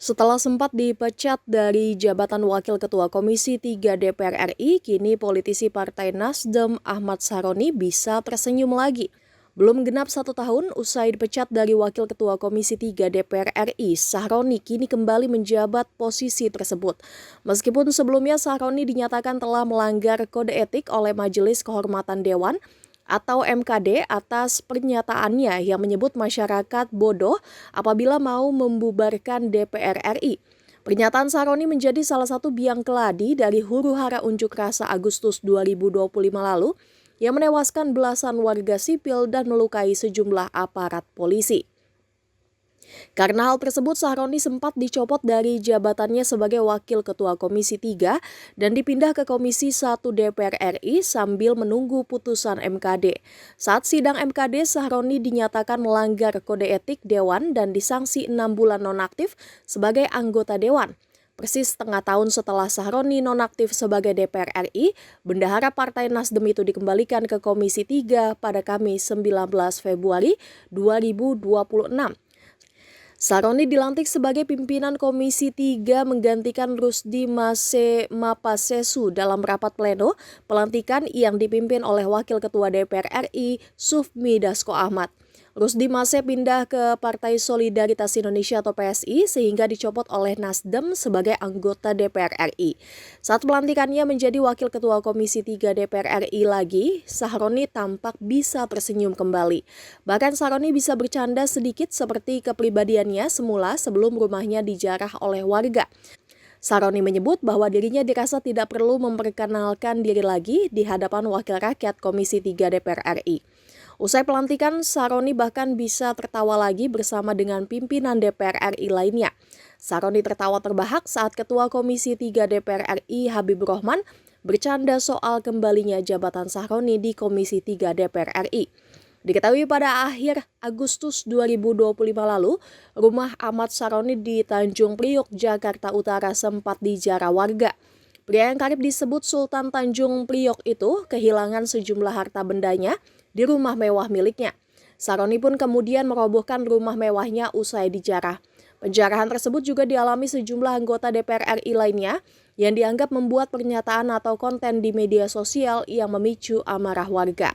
Setelah sempat dipecat dari jabatan Wakil Ketua Komisi 3 DPR RI, kini politisi Partai Nasdem Ahmad Saroni bisa tersenyum lagi. Belum genap 1 tahun usai dipecat dari Wakil Ketua Komisi 3 DPR RI, Saroni kini kembali menjabat posisi tersebut. Meskipun sebelumnya Saroni dinyatakan telah melanggar kode etik oleh Majelis Kehormatan Dewan, atau MKD atas pernyataannya yang menyebut masyarakat bodoh apabila mau membubarkan DPR RI. Pernyataan Saroni menjadi salah satu biang keladi dari huru-hara unjuk rasa Agustus 2025 lalu yang menewaskan belasan warga sipil dan melukai sejumlah aparat polisi. Karena hal tersebut, Saroni sempat dicopot dari jabatannya sebagai Wakil Ketua Komisi 3 dan dipindah ke Komisi 1 DPR RI sambil menunggu putusan MKD. Saat sidang MKD, Saroni dinyatakan melanggar kode etik Dewan dan disanksi 6 bulan nonaktif sebagai anggota Dewan. Persis setengah tahun setelah Saroni nonaktif sebagai DPR RI, bendahara Partai Nasdem itu dikembalikan ke Komisi 3 pada Kamis 19 Februari 2026. Saroni dilantik sebagai pimpinan Komisi 3 menggantikan Rusdi Mapasesu dalam rapat pleno pelantikan yang dipimpin oleh Wakil Ketua DPR RI Sufmi Dasko Ahmad. Rusdi Mase pindah ke Partai Solidaritas Indonesia atau PSI sehingga dicopot oleh Nasdem sebagai anggota DPR RI. Saat pelantikannya menjadi Wakil Ketua Komisi 3 DPR RI lagi, Saroni tampak bisa tersenyum kembali. Bahkan Saroni bisa bercanda sedikit seperti kepribadiannya semula sebelum rumahnya dijarah oleh warga. Saroni menyebut bahwa dirinya dirasa tidak perlu memperkenalkan diri lagi di hadapan Wakil Rakyat Komisi 3 DPR RI. Usai pelantikan, Saroni bahkan bisa tertawa lagi bersama dengan pimpinan DPR RI lainnya. Saroni tertawa terbahak saat Ketua Komisi 3 DPR RI Habibur Rahman bercanda soal kembalinya jabatan Saroni di Komisi 3 DPR RI. Diketahui pada akhir Agustus 2025 lalu, rumah Ahmad Saroni di Tanjung Priok, Jakarta Utara sempat dijarah warga. Pria yang karib disebut Sultan Tanjung Priok itu kehilangan sejumlah harta bendanya di rumah mewah miliknya. Saroni pun kemudian merobohkan rumah mewahnya usai dijarah. Penjarahan tersebut juga dialami sejumlah anggota DPR RI lainnya yang dianggap membuat pernyataan atau konten di media sosial yang memicu amarah warga.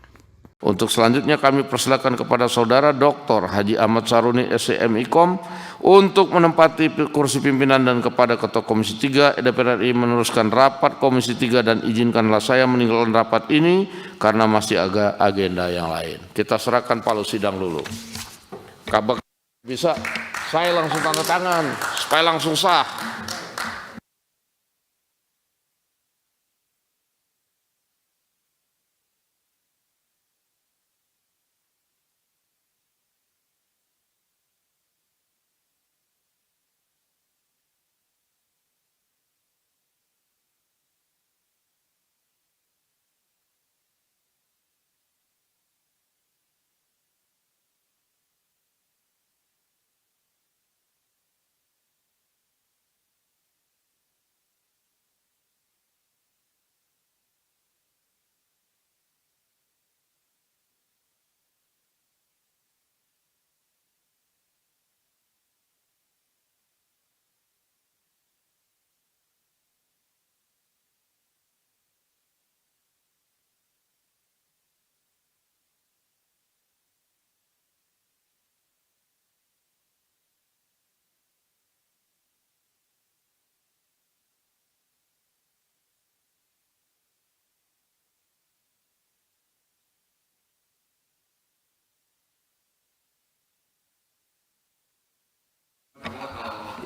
Untuk selanjutnya kami persilakan kepada Saudara Dr. Haji Ahmad Saroni SCM-Ikom untuk menempati kursi pimpinan dan kepada Ketua Komisi 3 DPR RI meneruskan rapat Komisi 3 dan izinkanlah saya meninggalkan rapat ini karena masih agenda yang lain. Kita serahkan palu sidang dulu. Kabar bisa saya langsung tanda tangan supaya langsung sah.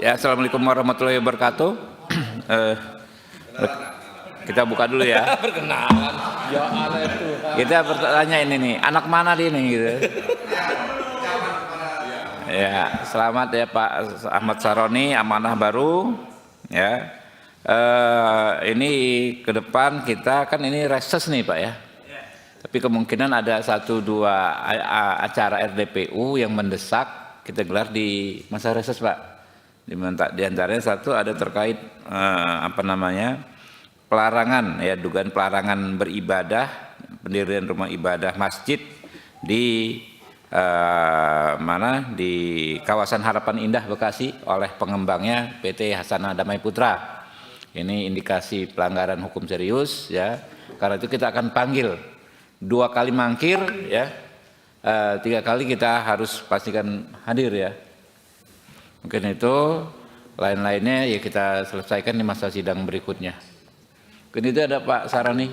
Ya, Assalamualaikum warahmatullahi wabarakatuh. Kita buka dulu ya. Perkenalan. Ya Allah Tuhan. Kita bertanya ini nih, anak mana dia nih gitu. Ya, selamat ya Pak Ahmad Saroni, amanah baru. Ya, ini ke depan kita kan ini reses nih Pak ya. Tapi kemungkinan ada 1-2 acara RDPU yang mendesak kita gelar di masa reses Pak. Di antaranya satu ada terkait pelarangan ya, dugaan pelarangan beribadah, pendirian rumah ibadah masjid di mana di kawasan Harapan Indah Bekasi oleh pengembangnya PT Hasana Damai Putra. Ini indikasi pelanggaran hukum serius ya. Karena itu kita akan panggil 2 kali mangkir ya. 3 kali kita harus pastikan hadir ya. Mungkin itu, lain-lainnya ya kita selesaikan di masa sidang berikutnya. Mungkin itu ada Pak Saroni.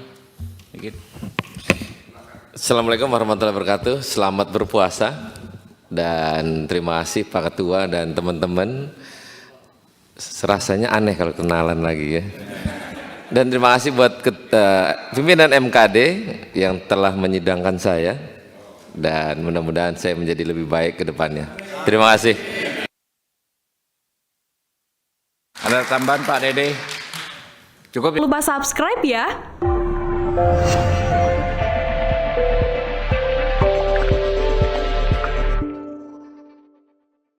Assalamualaikum warahmatullahi wabarakatuh. Selamat berpuasa dan terima kasih Pak Ketua dan teman-teman. Rasanya aneh kalau kenalan lagi ya. Dan terima kasih buat pimpinan MKD yang telah menyidangkan saya dan mudah-mudahan saya menjadi lebih baik ke depannya. Terima kasih. Ada tambahan Pak Dede? Cukup ya? Lupa subscribe ya.